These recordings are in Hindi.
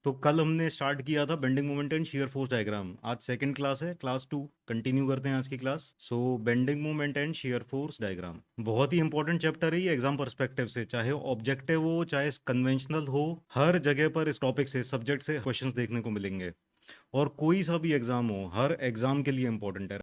तो कल हमने स्टार्ट किया था bending moment and shear force diagram. आज सेकंड क्लास है, क्लास 2। कंटिन्यू करते हैं आज की class. So bending moment and shear force diagram बहुत ही इंपॉर्टेंट चैप्टर है ये एग्जाम पर्सपेक्टिव से, चाहे ऑब्जेक्टिव हो चाहे कन्वेंशनल हो, हर जगह पर इस टॉपिक से, सब्जेक्ट से क्वेश्चंस देखने को मिलेंगे। और कोई सा भी एग्जाम हो, हर एग्जाम के लिए इंपॉर्टेंट है।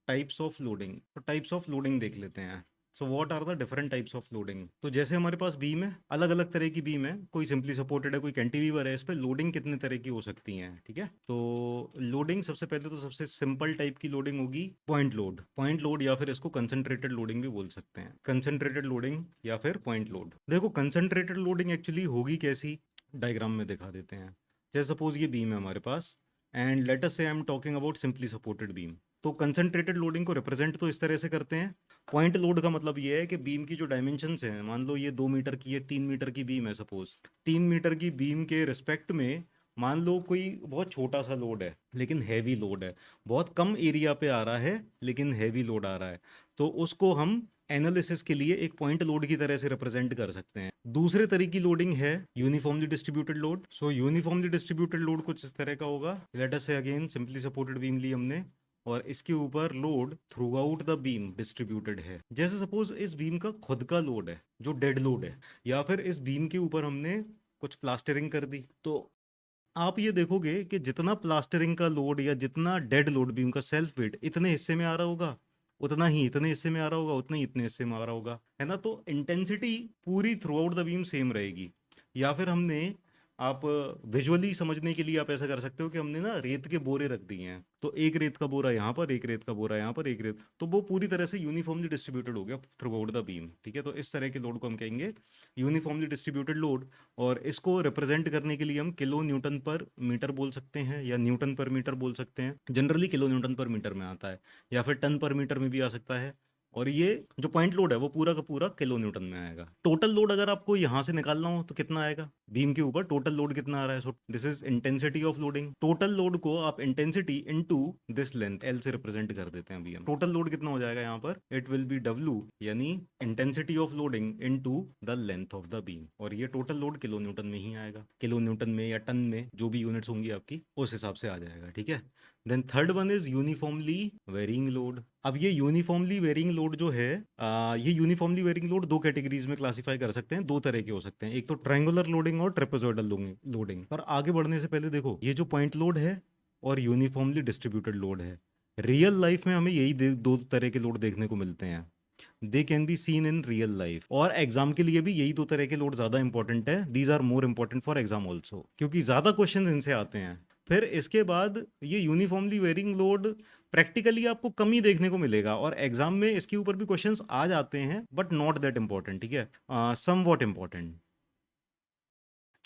टाइप्स ऑफ लोडिंग, तो टाइप्स ऑफ लोडिंग देख लेते हैं। So what are the different types of loading. तो जैसे हमारे पास बीम है, अलग अलग तरह की बीम है, कोई सिंपली सपोर्टेड है, कोई कैंटिलीवर है, इस पर लोडिंग कितने तरह की हो सकती है, ठीक है। तो लोडिंग सबसे पहले तो सबसे सिंपल टाइप की लोडिंग होगी पॉइंट लोड। पॉइंट लोड या फिर इसको कंसंट्रेटेड लोडिंग भी बोल सकते हैं। कंसंट्रेटेड लोडिंग या फिर पॉइंट लोड। देखो कंसंट्रेटेड लोडिंग एक्चुअली होगी कैसी, डायग्राम में दिखा देते हैं। जैसे सपोज ये बीम है हमारे पास, एंड लेट अस से I am talking about simply supported beam. तो कंसंट्रेटेड लोडिंग को रिप्रेजेंट तो इस तरह से करते हैं। पॉइंट लोड का मतलब ये है कि बीम की जो डायमेंशंस हैं, मान लो ये 2 मीटर की है, 3 मीटर की बीम है सपोज। 3 मीटर की बीम के रिस्पेक्ट में मान लो कोई बहुत छोटा सा लोड है लेकिन हैवी लोड है, बहुत कम एरिया पे आ रहा है लेकिन हैवी लोड आ रहा है, तो उसको हम एनालिसिस के लिए एक पॉइंट लोड की तरह से रिप्रेजेंट कर सकते हैं। दूसरे तरह की लोडिंग है यूनिफॉर्मली डिस्ट्रीब्यूटेड लोड। सो यूनिफॉर्मली डिस्ट्रीब्यूटेड लोड कुछ इस तरह का होगा। लेट अस से अगेन सिंपली सपोर्टेड बीम ली हमने, और इसके ऊपर load through out the beam distributed है। जैसे सपोज इस बीम का खुद का लोड है जो डेड लोड है, या फिर इस बीम के ऊपर हमने कुछ प्लास्टरिंग कर दी, तो आप ये देखोगे कि जितना प्लास्टरिंग का लोड या जितना डेड लोड बीम का सेल्फ वेट इतने हिस्से में आ रहा होगा, उतना ही इतने हिस्से में आ रहा होगा, उतना ही इतने हिस्से में आ रहा होगा, है ना। तो इंटेंसिटी पूरी through out the beam same रहेगी। या फिर हमने, आप विजुअली समझने के लिए आप ऐसा कर सकते हो कि हमने ना रेत के बोरे रख दिए हैं, तो एक रेत का बोरा यहाँ पर, एक रेत का बोरा यहाँ पर, एक रेत, तो वो पूरी तरह से यूनिफॉर्मली डिस्ट्रीब्यूटेड हो गया थ्रू आउट द बीम, ठीक है। तो इस तरह के लोड को हम कहेंगे यूनिफॉर्मली डिस्ट्रीब्यूटेड लोड। और इसको रिप्रेजेंट करने के लिए हम किलो न्यूटन पर मीटर बोल सकते हैं या न्यूटन पर मीटर बोल सकते हैं। जनरली किलो न्यूटन पर मीटर में आता है, या फिर टन पर मीटर में भी आ सकता है। और ये जो पॉइंट लोड है वो पूरा का पूरा किलो न्यूटन में आएगा। टोटल लोड अगर आपको यहाँ से निकालना हो तो कितना आएगा, बीम के ऊपर टोटल लोड कितना आ रहा है। So this is intensity of loading. Total load को आप intensity into this length L से रिप्रेजेंट कर देते हैं। अभी हम टोटल लोड कितना हो जाएगा यहाँ पर, इट विल बी डब्ल्यू, यानी intensity of loading into the length of the beam. और ये टोटल लोड किलो न्यूटन में ही आएगा, किलो न्यूटन में या टन में, जो भी यूनिट्स होंगी आपकी उस हिसाब से आ जाएगा, ठीक है। Then third one is uniformly varying load. अब ये यूनिफॉर्मली वेरिंग लोड जो है, ये यूनिफॉर्मली वेरिंग लोड दो कैटेगरीज में क्लासिफाई कर सकते हैं, दो तरह के हो सकते हैं, एक तो ट्रायंगुलर लोडिंग और ट्रेपेजॉइडल लोडिंग। पर आगे बढ़ने से पहले देखो, ये जो पॉइंट लोड है और यूनिफॉर्मली डिस्ट्रीब्यूटेड लोड है, रियल लाइफ में हमें यही दो तरह के लोड देखने को मिलते हैं। They can be seen in real life, और एग्जाम के लिए भी यही दो तरह के लोड ज्यादा इंपॉर्टेंट है। These are more important for exam also, क्योंकि ज्यादा क्वेश्चन इनसे आते हैं। फिर इसके बाद ये यूनिफॉर्मली वेरिंग लोड प्रैक्टिकली आपको कम ही देखने को मिलेगा, और एग्जाम में इसके ऊपर भी क्वेश्चंस आ जाते हैं, बट नॉट दैट इंपॉर्टेंट, ठीक है, सम वॉट इंपॉर्टेंट।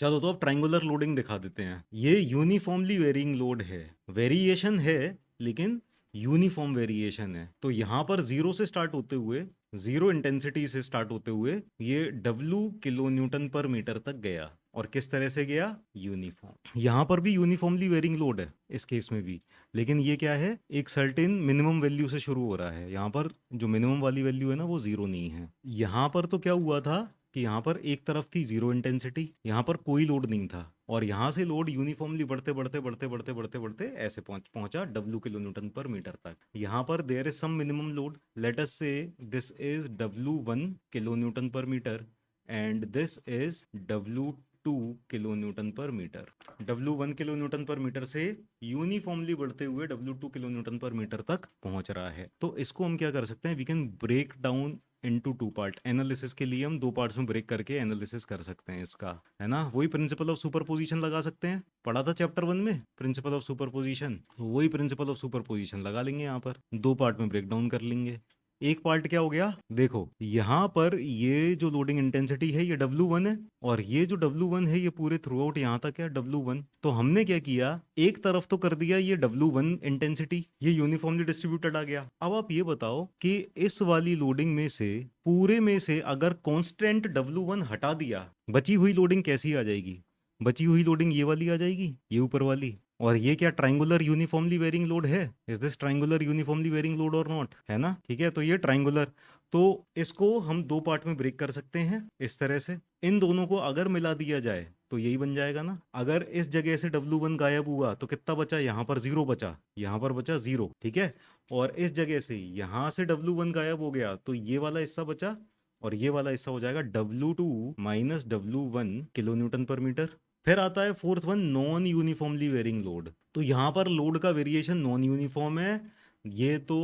चलो तो अब ट्रायंगुलर लोडिंग दिखा देते हैं। ये यूनिफॉर्मली वेरिंग लोड है, वेरिएशन है लेकिन यूनिफॉर्म वेरिएशन है। तो यहां पर जीरो से स्टार्ट होते हुए, जीरो इंटेंसिटी से स्टार्ट होते हुए ये W किलो न्यूटन पर मीटर तक गया। और किस तरह से गया, यूनिफॉर्म। यहां पर भी यूनिफॉर्मली वेरिंग लोड है इस केस में भी, लेकिन ये क्या है, एक सर्टेन मिनिमम वैल्यू से शुरू हो रहा है। यहाँ पर जो मिनिमम वाली वैल्यू है ना, वो जीरो नहीं है। यहाँ पर तो क्या हुआ था कि यहाँ पर एक तरफ थी जीरो इंटेंसिटी, यहाँ पर कोई लोड नहीं था, और यहाँ से लोड यूनिफॉर्मली बढ़ते बढ़ते बढ़ते बढ़ते बढ़ते बढ़ते ऐसे पहुंचा W किलो न्यूटन पर मीटर तक। यहाँ पर there is some minimum load, let us say this is W1 kilo newton पर metre and this is W2 kilo newton पर मीटर। W1 किलो न्यूटन पर मीटर से यूनिफॉर्मली बढ़ते हुए W2 किलो न्यूटन पर मीटर तक पहुंच रहा है। तो इसको हम क्या कर सकते हैं, we can break down into two part. Analysis के लिए हम दो पार्ट्स में ब्रेक करके एनालिसिस कर सकते हैं इसका, है ना। वही प्रिंसिपल ऑफ सुपरपोजिशन लगा सकते हैं, पढ़ा था चैप्टर 1 में प्रिंसिपल ऑफ सुपरपोजिशन, वही प्रिंसिपल ऑफ सुपरपोजिशन लगा लेंगे। यहाँ पर दो पार्ट में ब्रेक डाउन कर लेंगे। एक पार्ट क्या हो गया, देखो यहाँ पर ये जो लोडिंग इंटेंसिटी है ये W1 है, और ये जो W1 है ये पूरे थ्रू आउट यहाँ तक है W1। तो हमने क्या किया, एक तरफ तो कर दिया ये W1 इंटेंसिटी, ये यूनिफॉर्मली डिस्ट्रीब्यूटेड आ गया। अब आप ये बताओ कि इस वाली लोडिंग में से, पूरे में से अगर कांस्टेंट W1 हटा दिया, बची हुई लोडिंग कैसी आ जाएगी, बची हुई लोडिंग ये वाली आ जाएगी, ये ऊपर वाली। और ये क्या ट्रायंगुलर यूनिफॉर्मली वेरिंग लोड है, is this triangular uniformly varying load और नॉट, है ना, ठीक है। तो ये ट्रायंगुलर, तो इसको हम दो पार्ट में ब्रेक कर सकते हैं इस तरह से। इन दोनों को अगर मिला दिया जाए तो यही बन जाएगा ना। अगर इस जगह से W1 गायब हुआ तो कितना बचा, यहाँ पर 0 बचा, यहाँ पर बचा 0, ठीक है। और इस जगह से यहाँ से W1 गायब हो गया तो ये वाला हिस्सा बचा, और ये वाला हिस्सा हो जाएगा W2 minus W1 kilo newton पर मीटर। फिर आता है fourth one, non uniformly varying load. तो यहाँ पर लोड का वेरिएशन नॉन यूनिफॉर्म है, ये तो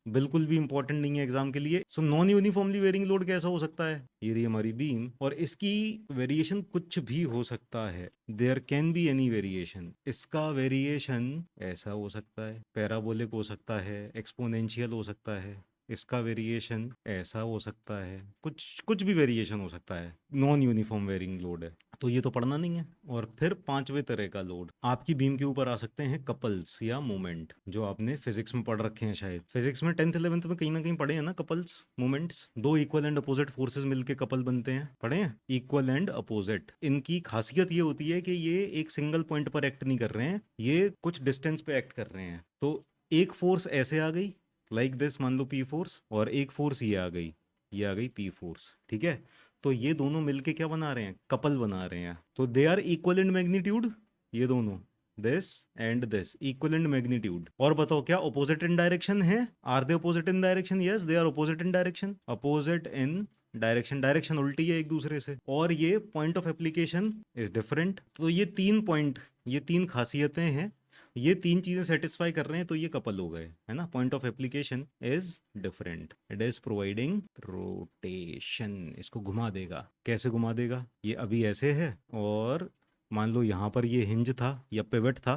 बिल्कुल भी इंपॉर्टेंट नहीं है एग्जाम के लिए। So non uniformly varying load कैसा हो सकता है, ये रही हमारी बीम, और इसकी वेरिएशन कुछ भी हो सकता है, there can be any variation. इसका वेरिएशन ऐसा हो सकता है, पैराबोलिक हो सकता है, एक्सपोनेंशियल हो सकता है, इसका वेरिएशन ऐसा हो सकता है, कुछ कुछ भी वेरिएशन हो सकता है, नॉन यूनिफॉर्म वेरिंग लोड है। तो ये तो पढ़ना नहीं है। और फिर पांचवें तरह का लोड आपकी बीम के ऊपर आ सकते हैं, कपल्स या मोमेंट, जो आपने फिजिक्स में पढ़ रखे हैं, शायद फिजिक्स में 10th 11th में कहीं ना कहीं पढ़े हैं ना, कपल्स मोमेंट्स। दो इक्वल एंड अपोजिट फोर्सेस मिलके कपल बनते हैं, पढ़े हैं, इक्वल एंड अपोजिट। इनकी खासियत ये होती है कि ये एक सिंगल पॉइंट पर एक्ट नहीं कर रहे हैं, ये कुछ डिस्टेंस पे एक्ट कर रहे हैं। तो एक फोर्स ऐसे आ गई लाइक दिस, मान लो P फोर्स, और एक फोर्स ये आ गई, ये आ गई P फोर्स, ठीक है। तो ये दोनों मिलके क्या बना रहे हैं, कपल बना रहे हैं। तो they are equal in magnitude, ये दोनों, this and this equal in magnitude. और बताओ क्या अपोजिट इन डायरेक्शन है, are they opposite in direction, yes they are opposite in direction, opposite in direction, direction उल्टी है एक दूसरे से। और ये point of application is different. तो ये तीन पॉइंट, ये तीन खासियतें हैं, ये तीन चीजें सेटिस्फाई कर रहे हैं तो ये कपल हो गए, है ना। Point of application is different, it is providing rotation, इसको घुमा देगा। कैसे घुमा देगा, ये अभी ऐसे है, और मान लो यहाँ पर ये हिंज था या पिवट था,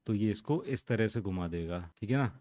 तो ये इसको इस तरह से घुमा देगा, ठीक है ना।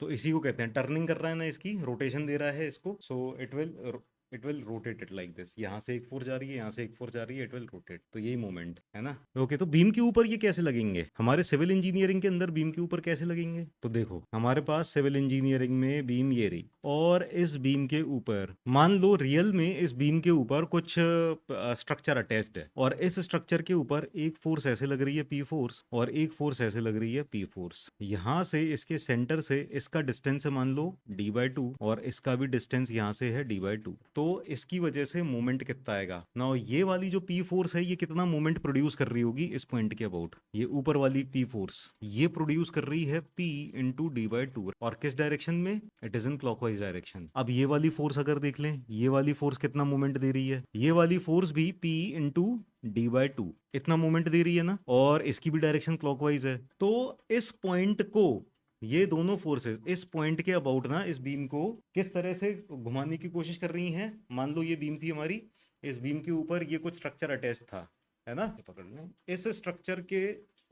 तो इसी को कहते हैं, टर्निंग कर रहा है ना, इसकी रोटेशन दे रहा है इसको। So it will rotate it like this, यहाँ से एक फोर्स जा रही है, यहाँ से एक फोर्स जा रही है, इट विल रोटेट। तो यही मोमेंट है ना। ओके, तो बीम के ऊपर ये कैसे लगेंगे, हमारे सिविल इंजीनियरिंग के अंदर बीम के ऊपर कैसे लगेंगे। तो देखो हमारे पास सिविल इंजीनियरिंग में बीम ये रही, और इस बीम के ऊपर मान लो रियल में इस बीम के ऊपर कुछ स्ट्रक्चर अटैच्ड है, और इस स्ट्रक्चर के ऊपर एक फोर्स ऐसे लग रही है P फोर्स, और एक फोर्स ऐसे लग रही है P फोर्स। यहाँ से इसके सेंटर से इसका डिस्टेंस है मान लो d/2, और इसका भी डिस्टेंस यहाँ से है d/2। तो इसकी वजह से मोमेंट कितना आएगा ना, ये वाली जो P फोर्स है ये कितना मोमेंट प्रोड्यूस कर रही होगी इस पॉइंट के अबाउट, ये ऊपर वाली P फोर्स ये प्रोड्यूस कर रही है P इंटू d/2, और किस डायरेक्शन में, it is in clockwise direction. अब ये वाली फोर्स अगर देख लें, ये वाली फोर्स कितना मोमेंट दे रही है, ये वाली फोर्स भी P इंटू d/2 इतना मोमेंट दे रही है ना, और इसकी भी डायरेक्शन क्लॉकवाइज है। तो इस पॉइंट को, ये दोनों फोर्सेस इस पॉइंट के अबाउट ना इस बीम को किस तरह से घुमाने की कोशिश कर रही हैं। मान लो ये बीम थी हमारी, इस बीम के ऊपर ये कुछ स्ट्रक्चर अटैच था, है ना, पकड़ लें। इस स्ट्रक्चर के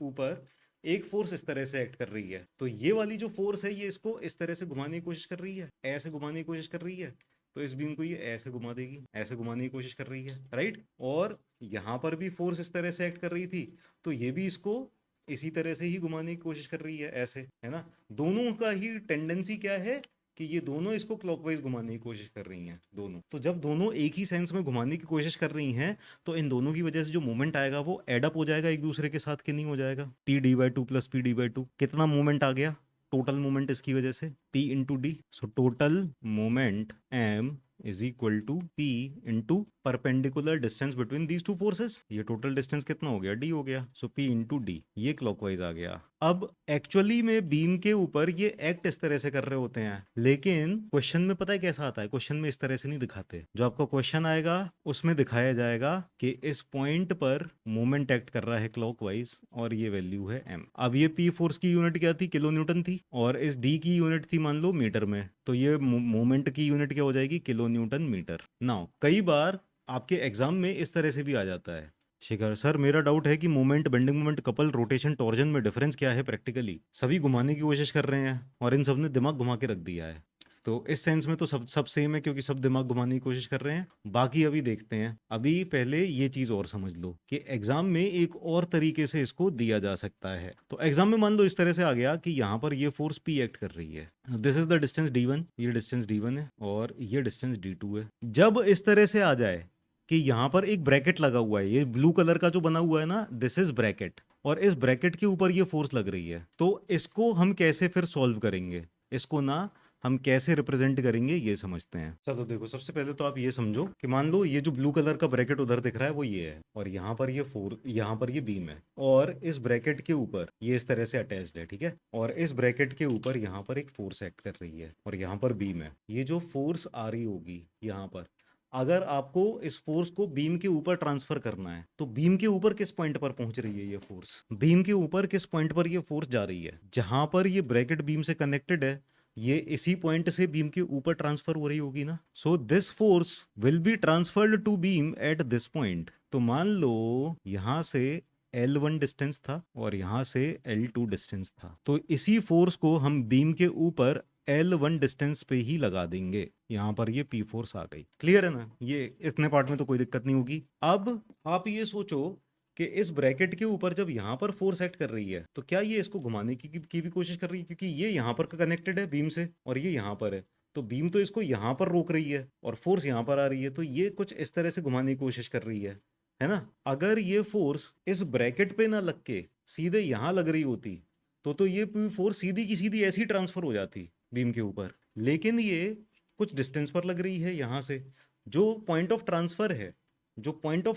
ऊपर एक फोर्स इस तरह से एक्ट कर रही है, तो ये वाली जो फोर्स है ये इसको इस तरह से घुमाने की कोशिश कर रही है, ऐसे घुमाने की कोशिश कर रही है। तो इस बीम को ये ऐसे घुमा देगी, ऐसे घुमाने की कोशिश कर रही है, राइट। और यहाँ पर भी फोर्स इस तरह से एक्ट कर रही थी, तो ये भी इसको इसी तरह से ही घुमाने की कोशिश कर रही है, ऐसे, है ना। दोनों का ही टेंडेंसी क्या है कि ये दोनों इसको क्लॉकवाइज घुमाने की कोशिश कर रही हैं दोनों। तो जब दोनों एक ही सेंस में घुमाने की कोशिश कर रही हैं, तो इन दोनों की वजह से जो मोमेंट आएगा वो एडअप हो जाएगा एक दूसरे के साथ, कि नहीं हो जाएगा। P/2 प्लस P/2 कितना मोमेंट आ गया, टोटल मोमेंट इसकी वजह से P into D. So total moment M is equal to P into perpendicular distance between these two forces. ये टोटल डिस्टेंस कितना हो गया, D हो गया। सो P इंटू डी, ये क्लॉकवाइज आ गया। अब एक्चुअली में बीम के ऊपर ये एक्ट इस तरह से कर रहे होते हैं, लेकिन क्वेश्चन में पता है कैसा आता है, क्वेश्चन में इस तरह से नहीं दिखाते। जो आपका क्वेश्चन आएगा उसमें दिखाया जाएगा कि इस पॉइंट पर मोमेंट एक्ट कर रहा है क्लॉकवाइज, और ये वैल्यू है M। अब ये P फोर्स की यूनिट क्या थी, किलो न्यूटन थी, और इस D की यूनिट थी मान लो मीटर में, तो ये मोमेंट की यूनिट क्या हो जाएगी, किलो न्यूटन मीटर। नाउ कई बार आपके एग्जाम में इस तरह से भी आ जाता है, शिखर सर मेरा डाउट है कि moment, bending moment, couple, rotation, torsion में डिफरेंस क्या है प्रैक्टिकली। सभी घुमाने की कोशिश कर रहे हैं और इन सब ने दिमाग घुमा के रख दिया है। तो इस सेंस में तो सब सेम है, क्योंकि सब दिमाग घुमाने की कोशिश कर रहे हैं। बाकी अभी देखते हैं, अभी पहले ये चीज और समझ लो कि एग्जाम में एक और तरीके से इसको दिया जा सकता है। तो एग्जाम में मान लो इस तरह से आ गया कि यहाँ पर ये फोर्स P एक्ट कर रही है, this is the distance D1, ये डिस्टेंस D1 है और ये डिस्टेंस D2 है। जब इस तरह से आ जाए कि यहाँ पर एक ब्रैकेट लगा हुआ है, ये ब्लू कलर का जो बना हुआ है ना, दिस इज ब्रैकेट, और इस ब्रैकेट के ऊपर ये फोर्स लग रही है, तो इसको हम कैसे फिर सॉल्व करेंगे, इसको ना हम कैसे रिप्रेजेंट करेंगे ये समझते हैं। चलो देखो, सबसे पहले तो आप ये समझो कि मान लो ये जो ब्लू कलर का ब्रैकेट उधर दिख रहा है वो ये है, और यहाँ पर ये यहाँ पर ये बीम है, और इस ब्रैकेट के ऊपर ये इस तरह से अटैच्ड है, ठीक है, और इस ब्रैकेट के ऊपर यहाँ पर एक फोर्स एक्ट कर रही है, और यहाँ पर बीम है। ये जो फोर्स आ रही होगी यहाँ पर, अगर आपको इस फोर्स को बीम के ऊपर ट्रांसफर करना है तो बीम के ऊपर किस पॉइंट पर पहुंच रही है ये फोर्स, बीम के ऊपर किस पॉइंट पर ये फोर्स जा रही है, जहां पर ये ब्रैकेट बीम से कनेक्टेड है, ये इसी पॉइंट से बीम के ऊपर ट्रांसफर हो रही होगी ना। So this force will be transferred to beam at this point. तो मान लो यहां से L1 डिस्टेंस था और यहां से L2 डिस्टेंस था, तो इसी फोर्स को हम बीम के ऊपर L1 डिस्टेंस पे ही लगा देंगे। यहाँ पर ये P फोर्स आ गई। क्लियर है ना, ये इतने पार्ट में तो कोई दिक्कत नहीं होगी। अब आप ये सोचो कि इस ब्रैकेट के ऊपर जब यहाँ पर फोर्स एक्ट कर रही है तो क्या ये इसको घुमाने की भी कोशिश कर रही है, क्योंकि ये यहाँ पर कनेक्टेड है बीम से और ये यहाँ पर है, तो बीम तो इसको यहाँ पर रोक रही है और फोर्स यहाँ पर आ रही है, तो ये कुछ इस तरह से घुमाने की कोशिश कर रही है ना। अगर ये फोर्स इस ब्रैकेट पे ना लग के सीधे यहाँ लग रही होती तो ये फोर्स सीधी की सीधी ऐसी ट्रांसफर हो जाती बीम के ऊपर, लेकिन ये कुछ डिस्टेंस पर लग रही है यहाँ से। जो पॉइंट ऑफ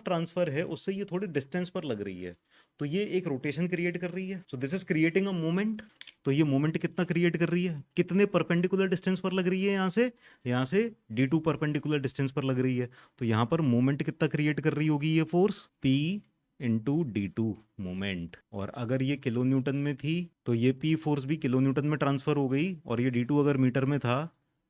ट्रांसफर है उससे ये थोड़े डिस्टेंस पर लग रही है, तो ये एक रोटेशन क्रिएट कर रही है। So this is creating a moment. तो ये मोमेंट कितना क्रिएट कर रही है, कितने परपेंडिकुलर डिस्टेंस पर लग रही है, यहाँ से d2 परपेंडिकुलर डिस्टेंस पर लग रही है, तो यहाँ पर मोमेंट कितना क्रिएट कर रही होगी ये force, P into d2 moment. और अगर ये किलो न्यूटन में थी तो ये P फोर्स भी किलो न्यूटन में ट्रांसफर हो गई, और ये d2 अगर मीटर में था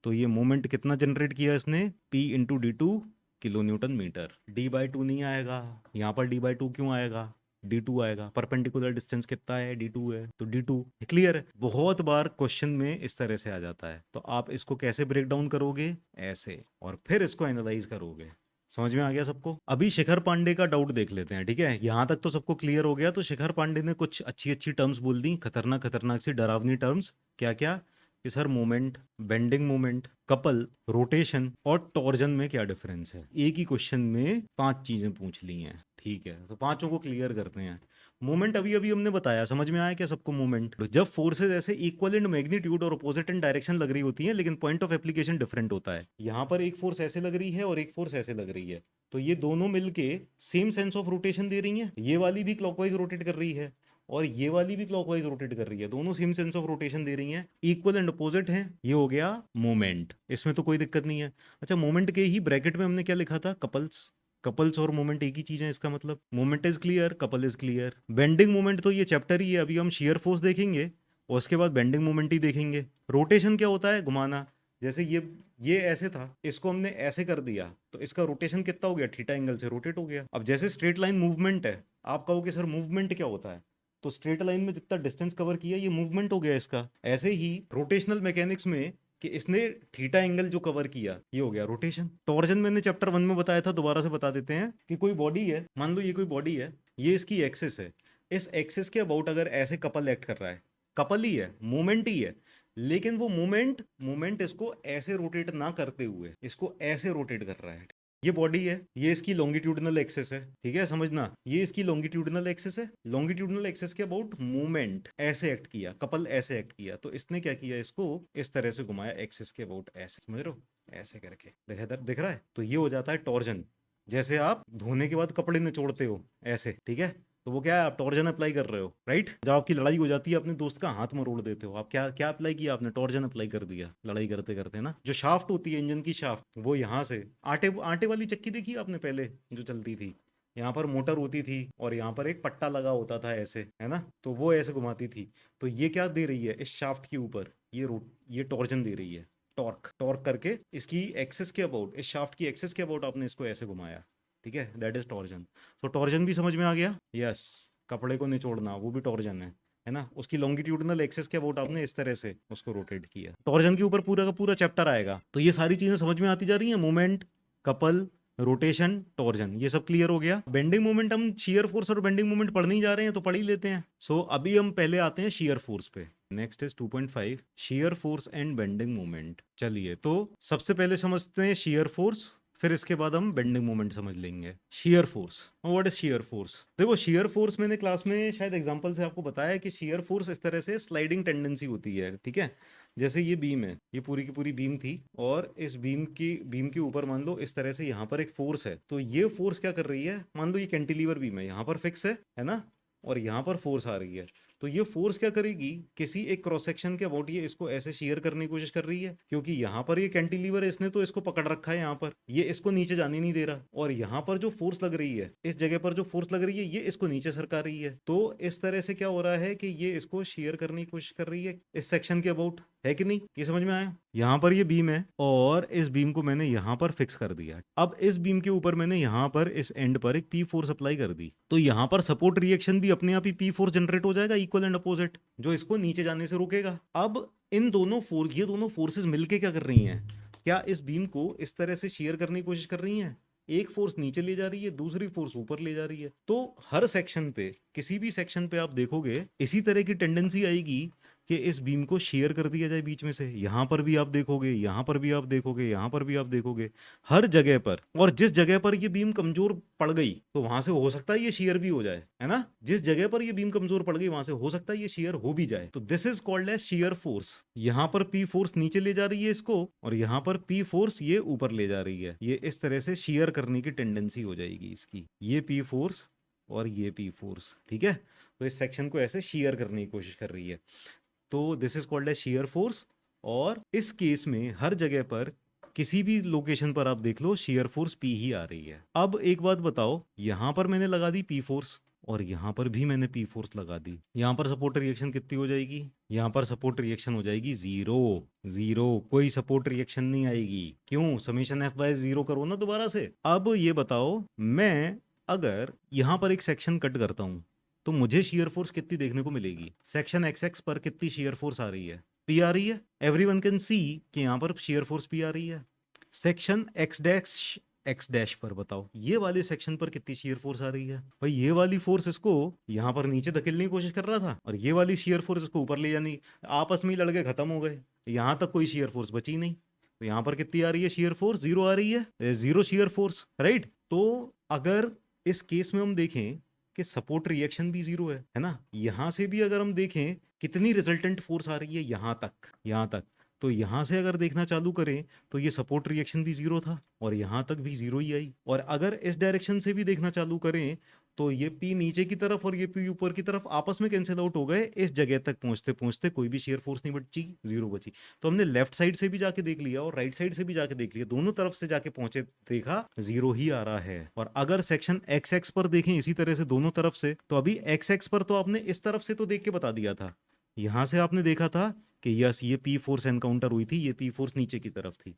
तो ये मोमेंट कितना जनरेट किया इसने, P into d2 kilo newton metre. d/2 नहीं आएगा यहाँ पर, d/2 क्यों आएगा, d2 आएगा, परपेंडिकुलर डिस्टेंस कितना है, d2 है, तो d2। क्लियर है। बहुत बार क्वेश्चन में इस तरह से आ जाता है, तो आप इसको कैसे ब्रेक डाउन करोगे, ऐसे, और फिर इसको एनालाइज करोगे। समझ में आ गया सबको। अभी शिखर पांडे का डाउट देख लेते हैं, ठीक है। यहां तक तो सबको क्लियर हो गया। तो शिखर पांडे ने कुछ अच्छी अच्छी टर्म्स बोल दी, खतरनाक खतरनाक सी डरावनी टर्म्स। क्या क्या, कि sir moment, bending moment, couple, rotation और टॉर्जन में क्या डिफरेंस है। एक ही क्वेश्चन में 5 चीजें पूछ ली हैं, ठीक है, तो पांचों को क्लियर करते हैं। मोमेंट अभी अभी हमने बताया, समझ में आया क्या सबको मोमेंट। जब फोर्सेज ऐसे इक्वल इन मैग्नीट्यूड और अपोजिट इन डायरेक्शन लग रही होती हैं, लेकिन पॉइंट ऑफ एप्लीकेशन डिफरेंट होता है। यहाँ पर एक फोर्स ऐसे लग रही है और एक फोर्स ऐसे लग रही है, तो ये दोनों मिलके सेम सेंस ऑफ रोटेशन दे रही हैं। ये वाली भी क्लॉकवाइज रोटेट कर रही है और ये वाली भी क्लॉकवाइज रोटेट कर रही है, दोनों सेम सेंस ऑफ रोटेशन दे रही हैं, इक्वल एंड अपोजिट हैं। ये हो गया मोमेंट, इसमें तो कोई दिक्कत नहीं है। अच्छा, मोमेंट के ही ब्रैकेट में हमने क्या लिखा था, कपल्स और मोमेंट एक ही चीज है, इसका मतलब moment is clear, couple is clear. Bending moment तो ये चैप्टर ही है, अभी हम शियर फोर्स देखेंगे और उसके बाद बेंडिंग मोमेंट ही देखेंगे। रोटेशन क्या होता है, घुमाना। जैसे ये ऐसे था, इसको हमने ऐसे कर दिया तो इसका रोटेशन कितना हो गया, थीटा एंगल से रोटेट हो गया। अब जैसे स्ट्रेट लाइन मूवमेंट है, आप कहोगे सर मूवमेंट क्या होता है, तो स्ट्रेट लाइन में जितना डिस्टेंस कवर किया ये मूवमेंट हो गया इसका। ऐसे ही रोटेशनल मैकेनिक्स में कि इसने थीटा एंगल जो कवर किया ये हो गया रोटेशन। टॉर्जन मैंने चैप्टर 1 में बताया था, दोबारा से बता देते हैं कि कोई बॉडी है, मान लो ये कोई बॉडी है, ये इसकी एक्सिस है, इस एक्सिस के अबाउट अगर ऐसे कपल एक्ट कर रहा है, कपल ही है, मूवमेंट ही है, लेकिन वो मूवमेंट इसको ऐसे रोटेट ना करते हुए इसको ऐसे रोटेट कर रहा है। ये बॉडी है, ये इसकी लॉन्गिट्यूडिनल एक्सिस है, ठीक है, समझना, ये इसकी लॉन्गिट्यूडिनल एक्सिस है। लॉन्गिट्यूडिनल एक्सिस के अबाउट मूवमेंट ऐसे एक्ट किया, कपल ऐसे एक्ट किया, तो इसने क्या किया, इसको इस तरह से घुमाया एक्सिस के अबाउट, ऐसे, समझ रहे हो, ऐसे करके, दिख रहा है, तो ये हो जाता है टॉर्जन। जैसे आप धोने के बाद कपड़े निचोड़ते हो ऐसे, ठीक है, तो वो क्या है, आप टॉर्जन अप्लाई कर रहे हो, राइट। जब आपकी लड़ाई हो जाती है अपने दोस्त का हाथ मरोड़ देते हो, आप क्या क्या अप्लाई किया आपने, टॉर्जन अप्लाई कर दिया लड़ाई करते करते ना। जो शाफ्ट होती है इंजन की शाफ्ट, वो यहाँ से आटे वाली चक्की देखी आपने पहले जो चलती थी, यहाँ पर मोटर होती थी और यहाँ पर एक पट्टा लगा होता था ऐसे, है ना, तो वो ऐसे घुमाती थी। तो ये क्या दे रही है, इस शाफ्ट के ऊपर ये टॉर्जन दे रही है, टॉर्क करके इसकी एक्सेस के अबाउट, इस शाफ्ट की एक्सेस के अबाउट आपने इसको ऐसे घुमाया, ठीक है, दैट इज टॉर्जन। तो टॉर्जन भी समझ में आ गया, यस। कपड़े को निचोड़ना वो भी टॉर्जन है ना, उसकी लॉन्गिट्यूडिनल एक्सेस के अबाउट आपने इस तरह से उसको रोटेट किया। टॉर्जन के ऊपर पूरा का पूरा चैप्टर आएगा। तो ये सारी चीजें समझ में आती जा रही हैं, मोमेंट, कपल, रोटेशन, टॉर्जन, ये सब क्लियर हो गया। बेंडिंग मोमेंट, हम शियर फोर्स और बेंडिंग मोमेंट पढ़ नहीं जा रहे हैं तो पढ़ ही लेते हैं। सो अभी हम पहले आते हैं शियर फोर्स पे। Next is 2.5 shear force and bending moment. चलिए, तो सबसे पहले समझते हैं शियर फोर्स, फिर इसके बाद हम बेंडिंग मोमेंट समझ लेंगे। Shear force, what is shear force? देखो शियर फोर्स मैंने क्लास में शायद एग्जांपल से आपको बताया कि शियर फोर्स इस तरह से स्लाइडिंग टेंडेंसी होती है, ठीक है। जैसे ये बीम है, ये पूरी की पूरी बीम थी, और इस बीम के ऊपर मान लो इस तरह से यहाँ पर एक फोर्स है। तो ये फोर्स क्या कर रही है, मान लो ये कैंटिलीवर बीम है, यहाँ पर फिक्स है ना, और यहाँ पर फोर्स आ रही है। तो ये फोर्स क्या करेगी, किसी एक क्रॉस सेक्शन के अबाउट ये इसको ऐसे शेयर करने की कोशिश कर रही है, क्योंकि यहाँ पर ये कैंटिलीवर है, इसने तो इसको पकड़ रखा है यहाँ पर, ये इसको नीचे जाने नहीं दे रहा। और यहाँ पर जो फोर्स लग रही है, इस जगह पर जो फोर्स लग रही है, ये इसको नीचे सरका रही है। तो इस तरह से क्या हो रहा है कि ये इसको शेयर करने की कोशिश कर रही है इस सेक्शन के अबाउट, है कि नहीं? ये समझ में आया? यहाँ पर ये बीम है और इस बीम को मैंने यहाँ पर फिक्स कर दिया। अब इस बीम के ऊपर मैंने यहाँ पर इस एंड पर एक पी फोर्स अप्लाई कर दी, तो यहाँ पर सपोर्ट रिएक्शन भी अपने आप ही पी फोर्स जनरेट हो जाएगा, इक्वल एंड अपोजिट, जो इसको नीचे जाने से रोकेगा। अब इन दोनों फोर्स, ये दोनों फोर्सेस मिलके क्या कर रही हैं, क्या इस बीम को इस तरह से शेयर करने की कोशिश कर रही हैं। एक फोर्स नीचे ले जा रही है, दूसरी फोर्स ऊपर ले जा रही है। तो हर सेक्शन पे, किसी भी सेक्शन पे आप देखोगे इसी तरह की टेंडेंसी आएगी कि इस बीम को शेयर कर दिया जाए बीच में से। यहां पर भी आप देखोगे, यहां पर भी आप देखोगे, यहां पर भी आप देखोगे, हर जगह पर। और जिस जगह पर ये बीम कमजोर पड़ गई तो वहां से हो सकता है ये शेयर भी हो जाए, है ना। जिस जगह पर ये बीम कमजोर पड़ गई वहां से हो सकता है ये शेयर हो भी जाए। तो this is called as shear force. यहां पर पी फोर्स नीचे ले जा रही है इसको, और यहां पर पी फोर्स ये ऊपर ले जा रही है। ये इस तरह से शेयर करने की टेंडेंसी हो जाएगी इसकी, ये पी फोर्स और ये पी फोर्स, ठीक है। तो इस सेक्शन को ऐसे शेयर करने की कोशिश कर रही है, तो this is called as shear force. और इस केस में हर जगह पर, किसी भी लोकेशन पर आप देख लो, शियर फोर्स पी ही आ रही है। अब एक बात बताओ, यहां पर मैंने लगा दी पी फोर्स और यहां पर भी मैंने पी फोर्स लगा दी, यहां पर सपोर्ट रिएक्शन कितनी हो जाएगी, यहां पर सपोर्ट रिएक्शन हो जाएगी जीरो। जीरो, कोई सपोर्ट रिएक्शन नहीं आएगी। क्यों? समेशन एफ बाय जीरो करो ना दोबारा से। अब ये बताओ, मैं अगर यहां पर एक सेक्शन कट करता हूं तो मुझे शियर फोर्स कितनी देखने को मिलेगी? सेक्शन एक्स एक्स पर कितनी शियर फोर्स आ रही है? पी आ रही है। एवरीवन कैन सी कि यहां पर शियर फोर्स पी आ रही है। सेक्शन एक्स डैश पर बताओ, ये वाले सेक्शन पर कितनी शियर फोर्स आ रही है? भाई ये वाली फोर्स इसको यहां पर नीचे धकेलने की कोशिश कर रहा था, और ये वाली शियर फोर्स इसको ऊपर ले जानी, आपस में ही लड़के खत्म हो गए, यहां तक कोई शियर फोर्स बची नहीं। तो यहां पर कितनी आ रही है शियर फोर्स? जीरो आ रही है, जीरो शियर फोर्स, राइट। तो अगर इस केस में हम देखें कि सपोर्ट रिएक्शन भी जीरो है ना। यहां से भी अगर हम देखें कितनी रिजल्टेंट फोर्स आ रही है, यहां तक, तो यहां से अगर देखना चालू करें तो ये सपोर्ट रिएक्शन भी जीरो था और यहां तक भी जीरो ही आई। और अगर इस डायरेक्शन से भी देखना चालू करें तो ये पी नीचे की तरफ और ये पी ऊपर की तरफ आपस में कैंसिल आउट हो गए। इस जगह तक पहुंचते पहुंचते कोई भी शेयर फोर्स नहीं बची, जीरो बची। तो हमने लेफ्ट साइड से भी जाके देख लिया और राइट साइड से भी जाके देख लिया, दोनों तरफ से जाके पहुंचे, देखा जीरो ही आ रहा है। और अगर सेक्शन एक्स एक्स पर देखें इसी तरह से दोनों तरफ से, तो अभी एक्स एक्स पर तो आपने इस तरफ से तो देख के बता दिया था, यहां से आपने देखा था कि यस ये पी फोर्स एनकाउंटर हुई थी, ये पी फोर्स नीचे की तरफ थी।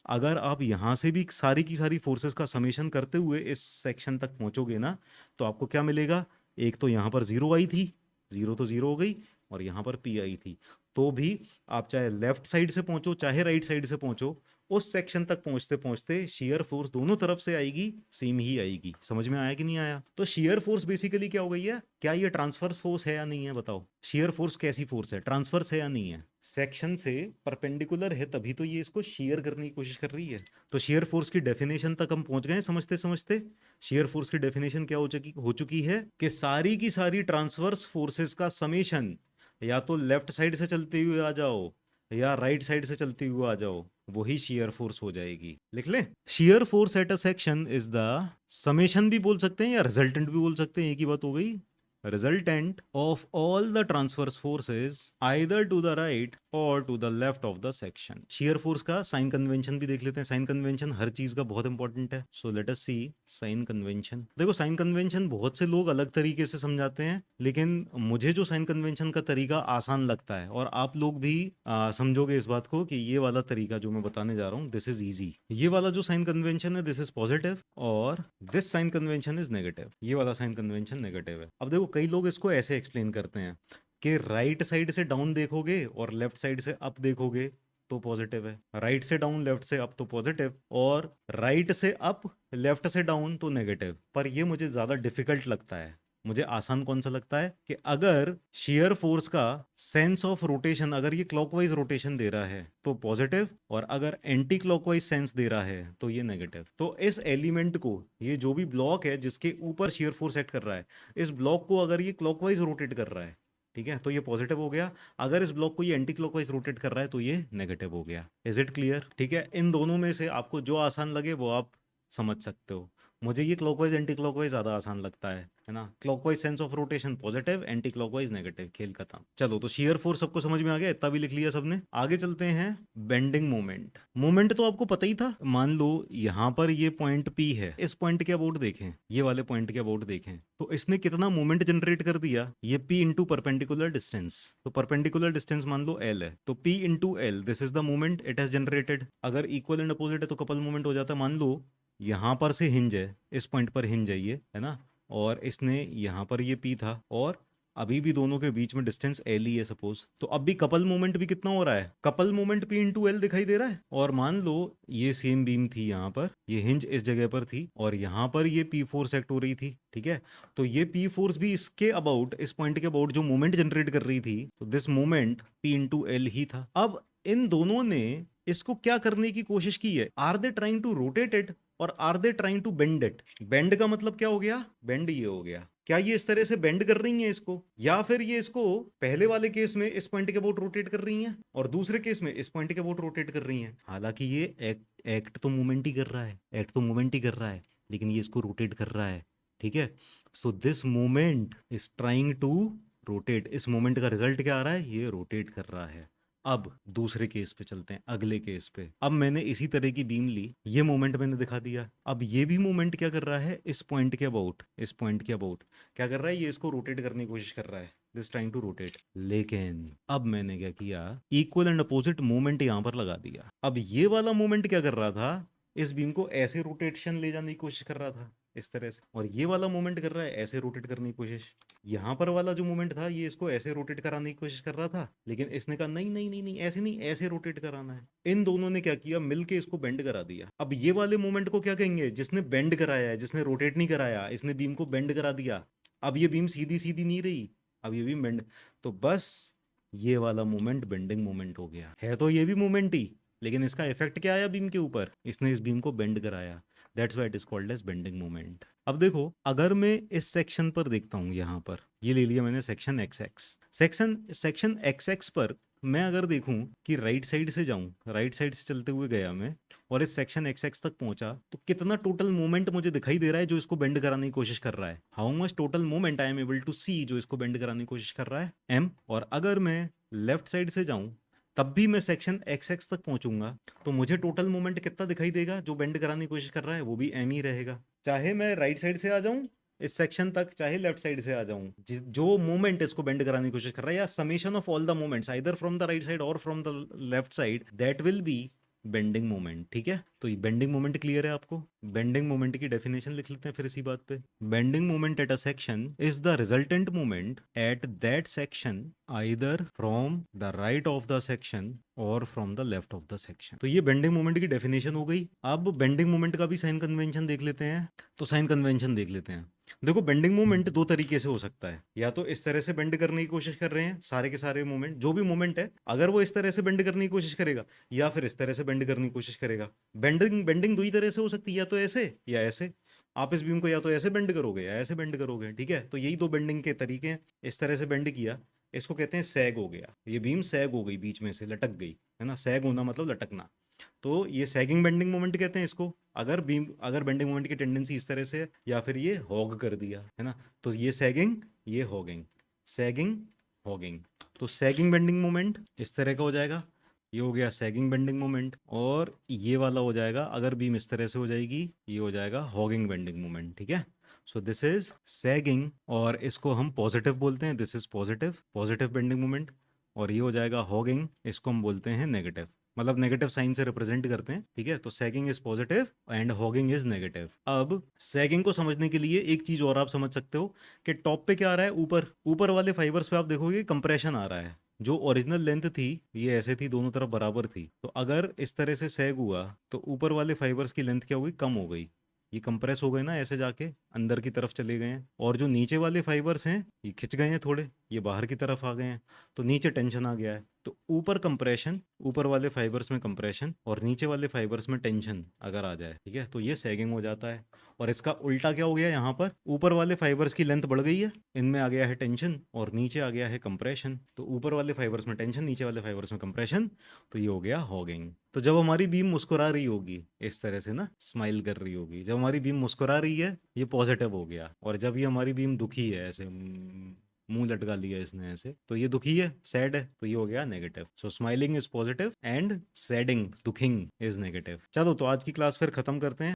अगर आप यहां से भी सारी की सारी फोर्सेस का समेशन करते हुए इस सेक्शन तक पहुंचोगे ना, तो आपको क्या मिलेगा? एक तो यहां पर जीरो आई थी, जीरो तो जीरो हो गई, और यहां पर पी आई थी। तो भी आप चाहे लेफ्ट साइड से पहुंचो चाहे राइट साइड से पहुंचो, उस सेक्शन तक पहुंचते पहुंचते शियर फोर्स दोनों तरफ से आएगी, सेम ही आएगी। समझ में आया कि नहीं आया? तो शियर फोर्स बेसिकली क्या हो गई है? क्या ये ट्रांसफर फोर्स है या नहीं है? बताओ, शियर फोर्स कैसी फोर्स है? ट्रांसफर्स है या नहीं है? सेक्शन से परपेंडिकुलर है तभी तो ये इसको शेयर करने की कोशिश कर रही है। तो शेयर फोर्स की डेफिनेशन तक हम पहुंच गए समझते समझते। शेयर फोर्स की डेफिनेशन क्या हो चुकी है कि सारी की सारी ट्रांसवर्स फोर्सेस का समेशन, या तो लेफ्ट साइड से चलते हुए आ जाओ या राइट साइड से चलते हुए आ जाओ, वही शियर फोर्स हो जाएगी। लिख ले, shear force at a section is the summation भी बोल सकते हैं या रिजल्टेंट भी बोल सकते हैं, एक ही बात हो गई। resultant of all the transverse forces either to the right or to the left of the section। shear force का साइन कन्वेंशन भी देख लेते हैं। साइन कन्वेंशन हर चीज का बहुत इंपॉर्टेंट है। सो लेट अस सी साइन कन्वेंशन। देखो साइन कन्वेंशन बहुत से लोग अलग तरीके से समझाते हैं, लेकिन मुझे जो साइन कन्वेंशन का तरीका आसान लगता है, और आप लोग भी समझोगे इस बात को कि ये वाला तरीका जो मैं बताने जा रहा हूँ दिस इज इजी। ये वाला जो साइन कन्वेंशन है दिस इज पॉजिटिव और this sign convention is negative. ये वाला साइन कन्वेंशन नेगेटिव है। अब देखो कई लोग इसको ऐसे एक्सप्लेन करते हैं कि राइट साइड से डाउन देखोगे और लेफ्ट साइड से अप देखोगे तो पॉजिटिव है, राइट से डाउन लेफ्ट से अप तो पॉजिटिव, और राइट से अप लेफ्ट से डाउन तो नेगेटिव। पर ये मुझे ज्यादा डिफिकल्ट लगता है मुझे आसान कौन सा लगता है कि अगर shear फोर्स का सेंस ऑफ रोटेशन अगर ये क्लॉकवाइज रोटेशन दे रहा है तो पॉजिटिव, और अगर एंटी क्लॉकवाइज सेंस दे रहा है तो ये नेगेटिव। तो इस एलिमेंट को, ये जो भी ब्लॉक है जिसके ऊपर shear फोर्स एक्ट कर रहा है, इस ब्लॉक को अगर ये क्लॉकवाइज रोटेट कर रहा है, ठीक है, तो ये पॉजिटिव हो गया। अगर इस ब्लॉक को ये एंटी क्लॉकवाइज रोटेट कर रहा है तो ये नेगेटिव हो गया। Is it clear? ठीक है, इन दोनों में से आपको जो आसान लगे वो आप समझ सकते हो। मुझे ये क्लॉकवाइज एंटी क्लॉकवाइज ज्यादा आसान लगता है ना। Clockwise sense of rotation positive, anti clockwise negative, खेल खत्म। चलो, तो शियर फोर्स सबको समझ में आ गया, इतना भी लिख लिया सबने। आगे चलते हैं, बेंडिंग मोमेंट। मोमेंट तो आपको पता ही था। मान लो यहाँ पर ये पॉइंट P है, इस पॉइंट के अबाउट देखें, ये वाले पॉइंट के अबाउट देखें, तो इसने कितना मोमेंट जनरेट कर दिया, ये P इंटू परपेंडिकुलर डिस्टेंस। तो परपेंडिकुलर डिस्टेंस मान लो L है, तो P into L, this is the moment it has generated. अगर इक्वल एंड अपोजिट है तो कपल मोमेंट हो जाता है। मान लो यहाँ पर से हिंज है, इस पॉइंट पर हिंज है ये, है ना, और इसने यहाँ पर ये P था, और अभी भी दोनों के बीच में डिस्टेंस L ही है सपोज, तो अब भी कपल मोमेंट भी कितना हो रहा है, couple moment P into L दिखाई दे रहा है। और मान लो ये सेम बीम थी, यहाँ पर ये हिंज इस जगह पर थी, और यहाँ पर ये P फोर्स एक्ट हो रही थी, ठीक है, तो ये P फोर्स भी इसके अबाउट, इस पॉइंट के अबाउट जो मोमेंट जनरेट कर रही थी, तो this moment P into L ही था। अब इन दोनों ने इसको क्या करने की कोशिश की है, are they trying to rotate it और are they trying to bend it. Bend का मतलब क्या हो गया, बेंड ये हो गया, क्या ये इस तरह से बेंड कर रही हैं इसको, या फिर ये इसको पहले वाले केस में इस पॉइंट के अबाउट रोटेट कर रही हैं और दूसरे केस में इस पॉइंट के अबाउट रोटेट कर रही हैं। हालांकि ये एक्ट तो मूवमेंट ही कर रहा है, एक्ट तो मूवमेंट ही कर रहा है, लेकिन ये इसको रोटेट कर रहा है, ठीक है। So this movement is trying to rotate. इस मूवमेंट का रिजल्ट क्या आ रहा है, ये रोटेट कर रहा है। अब दूसरे केस पे चलते हैं, अगले केस पे। अब मैंने इसी तरह की बीम ली, ये मोमेंट मैंने दिखा दिया। अब ये भी मोमेंट क्या कर रहा है, इस पॉइंट के अबाउट, इस पॉइंट के अबाउट क्या कर रहा है, ये इसको रोटेट करने की कोशिश कर रहा है, दिस ट्राइंग टू रोटेट। लेकिन अब मैंने क्या किया, इक्वल एंड अपोजिट मोमेंट यहां पर लगा दिया। अब ये वाला मोमेंट क्या कर रहा था, इस बीम को ऐसे रोटेशन ले जाने की कोशिश कर रहा था, इस तरह से, और ये वाला मोमेंट कर रहा है ऐसे रोटेट करने की कोशिश। यहाँ पर वाला जो मोमेंट था, ये इसको ऐसे रोटेट कराने की कोशिश कर रहा था, लेकिन इसने कहा नहीं नहीं नहीं नहीं, ऐसे नहीं, ऐसे रोटेट कराना है। इन दोनों ने क्या किया, मिलके इसको बेंड करा दिया। अब ये वाले मोमेंट को क्या कहेंगे, जिसने बेंड कराया है, जिसने रोटेट नहीं कराया, इसने बीम को बेंड करा दिया। अब ये बीम सीधी सीधी नहीं रही, अब ये बीम बेंड, तो बस ये वाला मोमेंट बेंडिंग मोमेंट हो गया। है तो ये भी मोमेंट ही, लेकिन इसका इफेक्ट क्या आया बीम के ऊपर, इसने इस बीम को बेंड कराया। That's why it is called as bending moment. अब देखो, अगर मैं इस सेक्शन पर देखता हूं, यहाँ पर ये ले लिया मैंने section x x, section x x पर मैं अगर देखूं कि राइट साइड से जाऊं, राइट साइड से चलते हुए गया मैं और इस सेक्शन एक्स एक्स तक पहुंचा, तो कितना टोटल मोमेंट मुझे दिखाई दे रहा है जो इसको बेंड कराने की कोशिश कर रहा है। How much total moment I am able to see जो इसको बेंड कराने की कोशिश कर रहा है, एम। और अगर मैं लेफ्ट साइड से जाऊं तब भी मैं सेक्शन एक्स एक्स तक पहुंचूंगा, तो मुझे टोटल मोमेंट कितना दिखाई देगा जो बेंड कराने की कोशिश कर रहा है, वो भी एम ही रहेगा। चाहे मैं राइट साइड से आ जाऊं इस सेक्शन तक, चाहे लेफ्ट साइड से आ जाऊं, जो मोमेंट इसको बेंड कराने की कोशिश कर रहा है, या summation of all the moments either from the right side और from the left side, that will be bending moment. ठीक है, तो ये बेंडिंग मोमेंट क्लियर है आपको। बेंडिंग मोमेंट की डेफिनेशन लिख लेते हैं फिर इसी बात पे। Bending moment at a section is the resultant moment at that section either from the right of the section और from the left of the section. तो ये बेंडिंग मोमेंट की डेफिनेशन हो गई। अब बेंडिंग मोमेंट का भी साइन कन्वेंशन देख लेते हैं। तो साइन कन्वेंशन देख लेते हैं। देखो, बेंडिंग मोमेंट दो तरीके से हो सकता है, या तो इस तरह से बेंड करने की कोशिश कर रहे हैं, सारे के सारे मोमेंट, जो भी मोमेंट है, अगर वो इस तरह से बेंड करने की कोशिश करेगा, या फिर इस तरह से बेंड करने की कोशिश करेगा। बेंडिंग दो ही तरह से हो सकती है, या तो ऐसे या ऐसे। आप इस बीम को या तो ऐसे बेंड करोगे या ऐसे बेंड करोगे, ठीक है। तो यही दो बेंडिंग के तरीके हैं। इस तरह से बेंड किया, इसको कहते हैं सैग हो गया, ये बीम सैग हो गई, बीच में से लटक गई, है ना। सैग होना मतलब लटकना, तो ये सैगिंग बेंडिंग मोमेंट कहते हैं इसको। अगर बेंडिंग मोमेंट की टेंडेंसी इस तरह से, या फिर ये हॉग कर दिया, है ना, तो ये सैगिंग, ये हॉगिंग, सैगिंग हॉगिंग। तो सैगिंग बेंडिंग मोमेंट इस तरह का हो जाएगा, ये हो गया सैगिंग बेंडिंग मोमेंट। और ये वाला हो जाएगा, अगर बीम इस तरह से हो जाएगी, ये हो जाएगा हॉगिंग बेंडिंग मोमेंट। ठीक है, सो दिस इज सैगिंग, और इसको हम पॉजिटिव बोलते हैं, this is positive bending moment. और ये हो जाएगा हॉगिंग, इसको हम बोलते हैं नेगेटिव, मतलब नेगेटिव साइन से रिप्रेजेंट करते हैं। ठीक है, तो sagging is positive and hugging is negative. अब सैगिंग को समझने के लिए एक चीज और आप समझ सकते हो कि टॉप पे क्या आ रहा है, ऊपर वाले फाइबर्स पे आप देखोगे कंप्रेशन आ रहा है। जो ओरिजिनल लेंथ थी ये ऐसे थी, दोनों तरफ बराबर थी, तो अगर इस तरह से सैग हुआ तो ऊपर वाले फाइबर्स की लेंथ क्या हुई, कम हो गई। ये कंप्रेस हो गए ना, ऐसे जाके अंदर की तरफ चले गए हैं, और जो नीचे वाले फाइबर्स हैं ये खिंच गए हैं थोड़े, ये बाहर की तरफ आ गए हैं, तो नीचे टेंशन आ गया है। तो ऊपर कंप्रेशन, ऊपर वाले फाइबर्स में कंप्रेशन और नीचे वाले फाइबर्स में टेंशन अगर आ जाए, ठीक है, तो ये सैगिंग हो जाता है। और इसका उल्टा क्या हो गया, यहाँ पर ऊपर वाले फाइबर्स की लेंथ बढ़ गई है, इनमें आ गया है टेंशन और नीचे आ गया है कंप्रेशन, तो ऊपर वाले फाइबर्स में टेंशन, नीचे वाले फाइबर्स में कंप्रेशन, तो ये हो गया हॉगिंग। तो जब हमारी बीम मुस्कुरा रही होगी इस तरह से ना, स्माइल कर रही होगी, जब हमारी बीम मुस्कुरा रही है ये पॉजिटिव हो गया, और जब ये हमारी बीम दुखी है ऐसे मुंह लटका लिया इसने ऐसे, तो ये दुखी है, सैड है, तो ये हो गया negative. So smiling is positive and sadding, दुखिंग, इज नेगेटिव। चलो तो आज की क्लास फिर खत्म करते हैं।